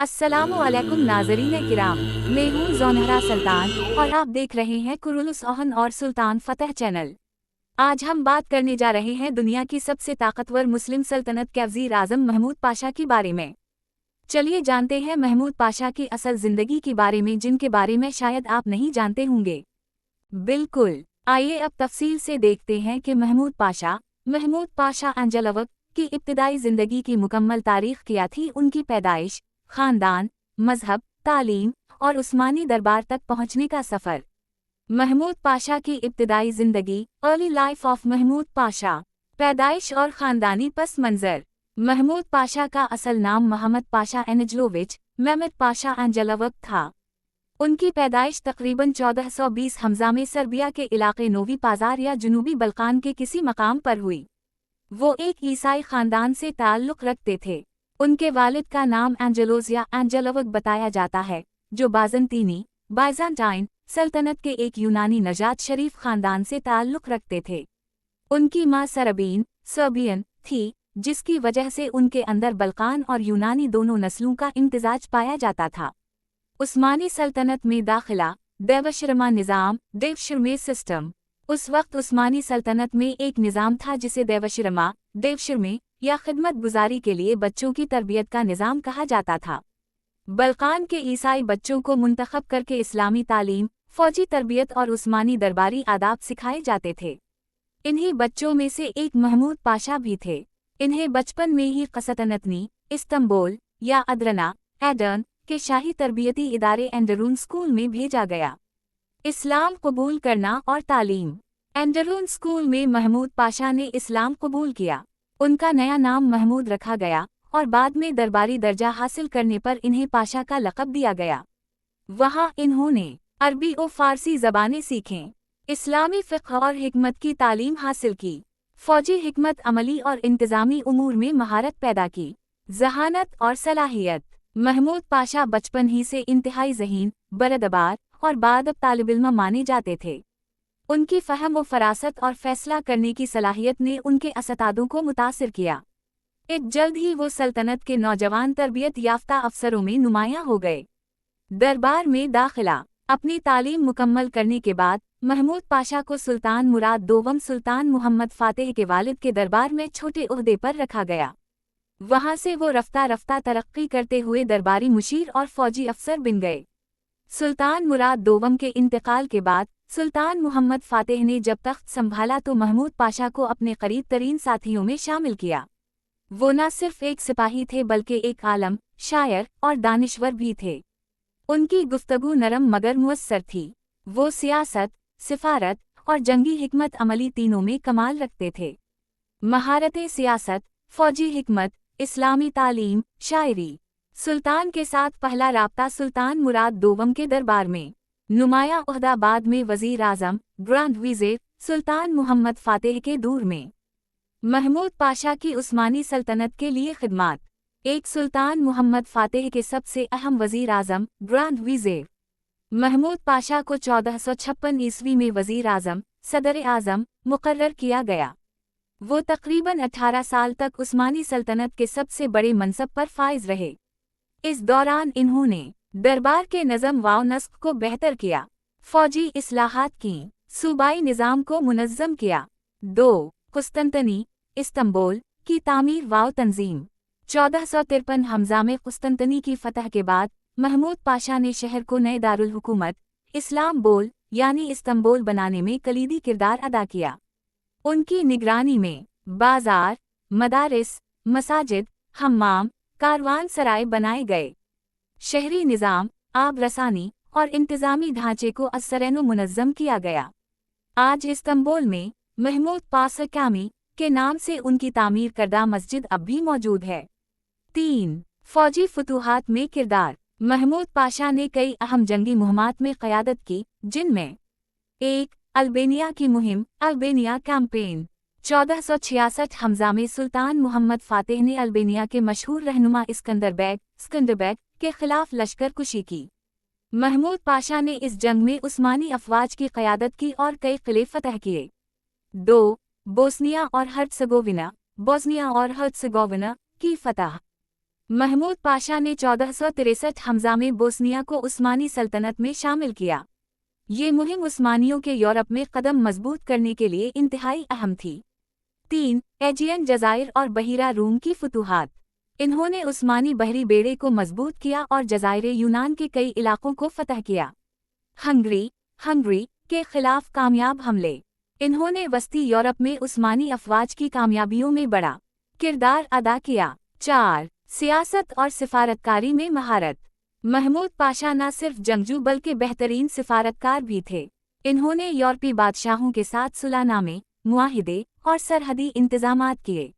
अस्सलामुअलैकुम नाज़रीन किराम, मैं हूँ ज़ोनहरा सुल्तान और आप देख रहे हैं कुरुलुस ओहन और सुल्तान फतेह चैनल। आज हम बात करने जा रहे हैं दुनिया की सबसे ताकतवर मुस्लिम सल्तनत के वज़ीर आज़म महमूद पाशा के बारे में। चलिए जानते हैं महमूद पाशा की असल ज़िंदगी के बारे में, जिनके बारे में शायद आप नहीं जानते होंगे। बिल्कुल, आइए अब तफसील से देखते हैं कि महमूद पाशा एंजलोविक की इब्तिदाई ज़िंदगी की मुकम्मल तारीख़ क्या थी। उनकी पैदाइश, ख़ानदान, मज़हब, तालीम और उस्मानी दरबार तक पहुँचने का सफ़र। महमूद पाशा की इब्तिदाई ज़िंदगी, early life of Mahmud Pasha. पैदाइश और ख़ानदानी पस मंज़र। महमूद पाशा का असल नाम मोहम्मद पाशा एनजलोविच मेहमद पाशा एंजलोविक था। उनकी पैदाइश तकरीबन 1420 हमज़ा में सर्बिया के इलाके नोवी पाज़ार या जनूबी बल्कान के किसी मकाम पर हुई। वो एक ईसाई ख़ानदान से ताल्लुक़ रखते थे। उनके वालिद का नाम एंजेलोस या एंजेलोविक बताया जाता है, जो बाइज़ांटाइन सल्तनत के एक यूनानी नजात शरीफ ख़ानदान से ताल्लुक़ रखते थे। उनकी माँ सर्बियन थी, जिसकी वजह से उनके अंदर बल्कान और यूनानी दोनों नस्लों का इम्तिजाज पाया जाता था। उस्मानी सल्तनत में दाखिला, देवशिरमे सिस्टम। उस वक्त उस्मानी सल्तनत में एक निज़ाम था जिसे देवशिरमे या खिदमत गुजारी के लिए बच्चों की तरबियत का निज़ाम कहा जाता था। बल्कान के ईसाई बच्चों को मुंतखब करके इस्लामी तालीम, फ़ौजी तरबियत और उस्मानी दरबारी आदाब सिखाए जाते थे। इन्हीं बच्चों में से एक महमूद पाशा भी थे। इन्हें बचपन में ही क़स्तांतनी, इस्तांबुल या एडर्न के शाही तरबियती इदारे एंडरून स्कूल में भेजा गया। इस्लाम कबूल करना और तालीम। एंडरून स्कूल में महमूद पाशा ने इस्लाम कबूल किया। उनका नया नाम महमूद रखा गया और बाद में दरबारी दर्जा हासिल करने पर इन्हें पाशा का लक़ब दिया गया। वहाँ इन्होंने अरबी और फ़ारसी ज़बानें सीखें, इस्लामी फ़िक़्ह और हिकमत की तालीम हासिल की, फ़ौजी हिकमत अमली और इंतज़ामी उमूर में महारत पैदा की, ज़हानत और सलाहियत। महमूद पाशा बचपन ही से इंतहाई ज़हीन, बरदबार और बाअदब तालिब-इल्म माने जाते थे। उनकी फ़हम व फ़रासत और फ़ैसला करने की सलाहियत ने उनके असतादों को मुतासिर किया। एक जल्द ही वो सल्तनत के नौजवान तरबियत याफ्ता अफसरों में नुमायां हो गए। दरबार में दाखिला। अपनी तालीम मुकम्मल करने के बाद महमूद पाशा को सुल्तान मुराद दोम सुल्तान मुहम्मद फ़ातेह के वालिद के दरबार में छोटे ओहदे पर रखा गया। वहाँ से वो रफ्ता रफ्ता तरक्की करते हुए दरबारी मुशीर और फ़ौजी अफसर बन गए। सुल्तान मुराद दोम के इंतकाल के बाद सुल्तान मुहम्मद फ़ातेह ने जब तख्त संभाला तो महमूद पाशा को अपने करीब तरीन साथियों में शामिल किया। वो न सिर्फ एक सिपाही थे बल्कि एक आलम, शायर और दानिश्वर भी थे। उनकी गुफ्तगू नरम मगर मुअस्सर थी। वो सियासत, सिफारत और जंगी हिकमत अमली तीनों में कमाल रखते थे। महारतें सियासत, फ़ौजी हिकमत, इस्लामी तालीम, शायरी। सुल्तान के साथ पहला राब्ता सुल्तान मुराद दोम के दरबार में। नुमाया ओहदा बाद में वज़ीर आज़म, ग्रांड विज़िर सुल्तान मुहम्मद फ़ातेह के दूर में। महमूद पाशा की उस्मानी सल्तनत के लिए खिदमात। एक सुल्तान मुहम्मद फ़ातेह के सबसे अहम वज़ीर आज़म, ग्रांड विज़िर। महमूद पाशा को 1456 ईस्वी में वज़ीर आज़म, सदर आज़म मुकर्रर किया गया। वो तकरीबन 18 साल तक उस्मानी सल्तनत के सबसे बड़े मनसब पर फाइज रहे। इस दौरान इन्होंने दरबार के नज़म व नस्क को बेहतर किया, फ़ौजी इस्लाहात की, सूबाई निज़ाम को मुनज़्ज़म किया। 2. कुस्तंतनी, इस्तांबुल की तामीर व तंजीम। 1453 हमज़ा में कुस्तंतनी की फ़तह के बाद महमूद पाशा ने शहर को नए दारुल हुकूमत इस्लाम्बुल यानी इस्तांबुल बनाने में कलीदी किरदार अदा किया। उनकी निगरानी में बाज़ार, मदारिस, मसाजिद, हम्माम, कारवान सराय बनाए गए। शहरी निज़ाम, आब रसानी और इंतज़ामी ढांचे को असरैनो मुनज़्ज़म किया गया। आज इस्तांबुल में महमूद पाशा कामी के नाम से उनकी तामीर करदा मस्जिद अब भी मौजूद है। 3. फ़ौजी फतूहात में किरदार। महमूद पाशा ने कई अहम जंगी मुहिमात में क़यादत की, जिनमें 1. अल्बेनिया की मुहिम, अल्बेनिया कैंपेन। 1466 हमज़ा में सुल्तान मुहम्मद फ़ातेह ने अल्बेनिया के मशहूर रहनुमा स्कंदरबेग के खिलाफ लश्कर कुशी की। महमूद पाशा ने इस जंग में उस्मानी अफवाज की क़यादत की और कई किले फ़तह किए। 2. बोस्निया और हर्त्ज़गोविना की फ़तह। महमूद पाशा ने 1463 हमजा में बोस्निया को उस्मानी सल्तनत में शामिल किया। ये मुहिम उस्मानियों के यूरोप में कदम मजबूत करने के लिए इंतहाई अहम थी। 3. एजियन जज़ाइर और बहिरा रूम की फतूहात। इन्होंने उस्मानी बहरी बेड़े को मजबूत किया और जज़ाइर यूनान के कई इलाकों को फतह किया। हंगरी के खिलाफ कामयाब हमले। इन्होंने वस्ती यूरोप में उस्मानी अफवाज की कामयाबियों में बड़ा किरदार अदा किया। 4. सियासत और सिफारतकारी में महारत। महमूद पाशा न सिर्फ जंगजू बल्कि बेहतरीन सिफारतकार भी थे। इन्होंने यूरोपी बादशाहों के साथ सुलहनामे, मुआहिदे और सरहदी इंतजामात किए।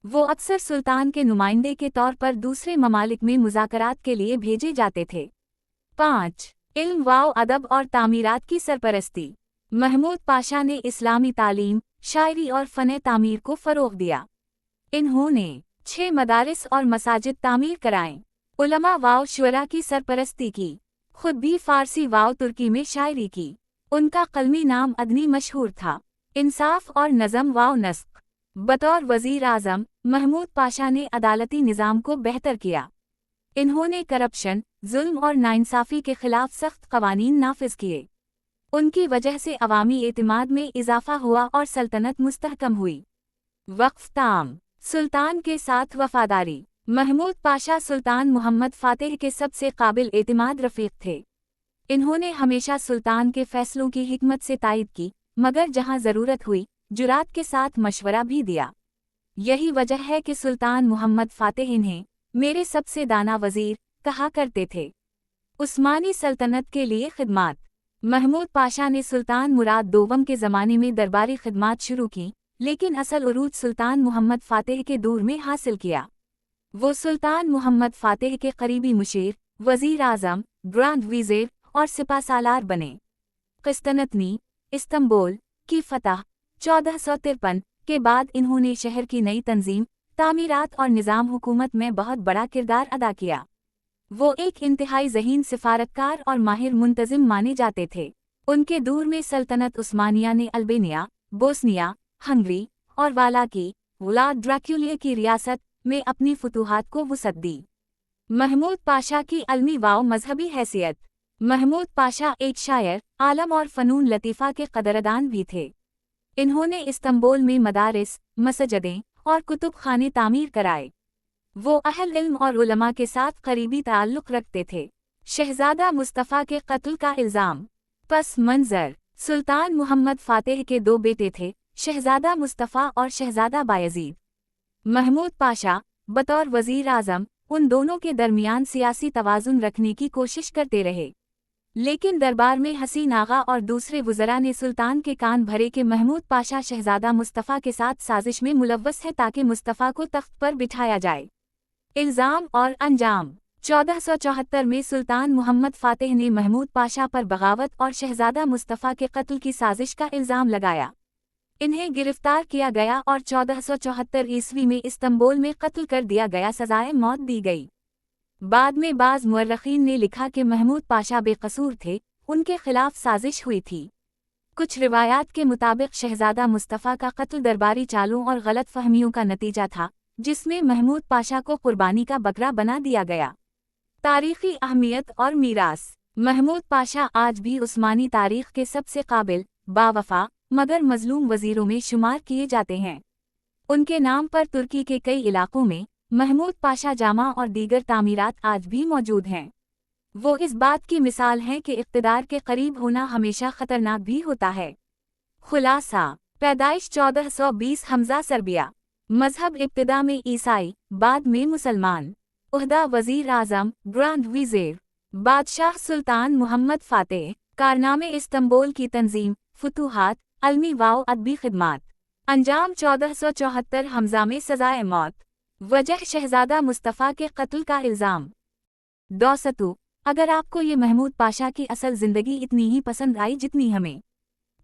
वो अक्सर सुल्तान के नुमाइंदे के तौर पर दूसरे ममालिक में मुज़ाकरात के लिए भेजे जाते थे। 5. इल्म व अदब और तामीरात की सरपरस्ती। महमूद पाशा ने इस्लामी तालीम, शायरी और फ़न तामीर को फ़रोग़ दिया। इन्होंने 6 मदारिस और मसाजिद तामीर कराएं। उलमा व शुअरा की सरपरस्ती की। खुद भी फ़ारसी व तुर्की में शायरी की। उनका क़लमी नाम अदनी मशहूर था। इंसाफ और नज़म व नस्क। बतौर वज़ीर आज़म, महमूद पाशा ने अदालती निज़ाम को बेहतर किया। इन्होंने करप्शन, जुल्म और नाइंसाफ़ी के खिलाफ सख्त क़वानीन नाफिज़ किए। उनकी वजह से अवामी एतिमाद में इजाफ़ा हुआ और सल्तनत मुस्तहकम हुई। वक़्फ़ ताम। सुल्तान के साथ वफ़ादारी। महमूद पाशा सुल्तान मोहम्मद फ़ातिह के सबसे काबिल एतिमाद रफ़ीक थे। इन्होंने हमेशा सुल्तान के फ़ैसलों की हिकमत से तायद की, मगर जहाँ ज़रूरत हुई, जुरात के साथ मशवरा भी दिया। यही वजह है कि सुल्तान मोहम्मद फ़ातिह इन्हें मेरे सबसे दाना वज़ीर कहा करते थे। उस्मानी सल्तनत के लिए खिदमात। महमूद पाशा ने सुल्तान मुराद दोवम के ज़माने में दरबारी खिदमात शुरू की, लेकिन असल उरूज सुल्तान मोहम्मद फ़ातिह के दौर में हासिल किया। वो सुल्तान मोहम्मद फ़ातिह के करीबी मुशीर, वज़ीर आज़म, ग्रांड विज़िर और सिपाहसालार बने। क़िस्तनतनी, इस्तांबुल की फ़तह 1453 के बाद इन्होंने शहर की नई तंजीम, तामीरात और निज़ाम हुकूमत में बहुत बड़ा किरदार अदा किया। वो एक इंतहाई ज़हीन सिफारतकार और माहिर मुंतज़िम माने जाते थे। उनके दौर में सल्तनत उस्मानिया ने अल्बेनिया, बोस्निया, हंगरी और वालाकी, व्लाद ड्रैक्युलिया की रियासत में अपनी फतूहात को वुसअत दी। महमूद पाशा की अलमी व मजहबी हैसियत। महमूद पाशा एक शायर, आलम और फ़नून लतीफ़ा के क़दरदान भी थे। इन्होंने इस्तांबुल में मदारिस, मसजिदें और कुतुब खाने तामीर कराए। वो अहल इल्म और उलमा के साथ करीबी ताल्लुक़ रखते थे। शहज़ादा मुस्तफ़ा के कत्ल का इल्ज़ाम। पस मंज़र। सुल्तान मोहम्मद फ़ातिह के 2 बेटे थे, शहज़ादा मुस्तफ़ा और शहज़ादा बायज़ीद। महमूद पाशा बतौर वज़ीर आज़म उन दोनों के दरमियान सियासी तवाज़ुन रखने की कोशिश करते रहे, लेकिन दरबार में हसीन आगा और दूसरे वज़रा ने सुल्तान के कान भरे कि महमूद पाशा शहज़ादा मुस्तफ़ा के साथ साजिश में मुलव्वस है ताकि मुस्तफ़ा को तख्त पर बिठाया जाए। इल्ज़ाम और अंजाम। 1474 में सुल्तान मोहम्मद फ़ातिह ने महमूद पाशा पर बगावत और शहज़ादा मुस्तफ़ा के कत्ल की साजिश का इल्ज़ाम लगाया। इन्हें गिरफ्तार किया गया और 1474 ईस्वी में इस्तांबुल में कत्ल कर दिया गया, सज़ाए मौत दी गई। बाद में बाज़ मुअर्रिख़ीन ने लिखा कि महमूद पाशा बेकसूर थे, उनके खिलाफ साजिश हुई थी। कुछ रिवायात के मुताबिक शहज़ादा मुस्तफ़ा का कत्ल दरबारी चालों और गलत फहमियों का नतीजा था, जिसमें महमूद पाशा को कुर्बानी का बकरा बना दिया गया। तारीख़ी अहमियत और मीरास। महमूद पाशा आज भी उस्मानी तारीख़ के सबसे काबिल, बावफ़ा मगर मज़लूम वज़ीरों में शुमार किए जाते हैं। उनके नाम पर तुर्की के कई इलाकों में महमूद पाशा जामा और दीगर तामीरात आज भी मौजूद हैं। वो इस बात की मिसाल हैं कि इक़्तिदार के करीब होना हमेशा ख़तरनाक भी होता है। खुलासा। पैदाइश 1420 हमज़ा सर्बिया। मज़हब इब्तिदा में ईसाई, बाद में मुसलमान। उहदा वज़ीर आज़म, ग्रांड विज़िर। बादशाह सुल्तान मोहम्मद फ़ातिह। कारनामे इस्तांबुल की तंजीम, फतूहात, अलमी व अदबी खिदमात। अंजाम 1474 हमज़ा में सज़ाए मौत। वजह शहज़ादा मुस्तफ़ा के कत्ल का इल्ज़ाम। दौसतु, अगर आपको ये महमूद पाशा की असल ज़िंदगी इतनी ही पसंद आई जितनी हमें,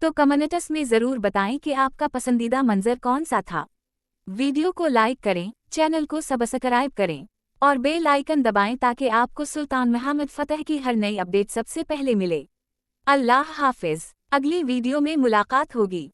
तो कमेंट्स में ज़रूर बताएं कि आपका पसंदीदा मंज़र कौन सा था। वीडियो को लाइक करें, चैनल को सब्सक्राइब करें और बेल आइकन दबाएं ताकि आपको सुल्तान मोहम्मद फ़ातिह की हर नई अपडेट सबसे पहले मिले। अल्लाह हाफ़िज़। अगली वीडियो में मुलाकात होगी।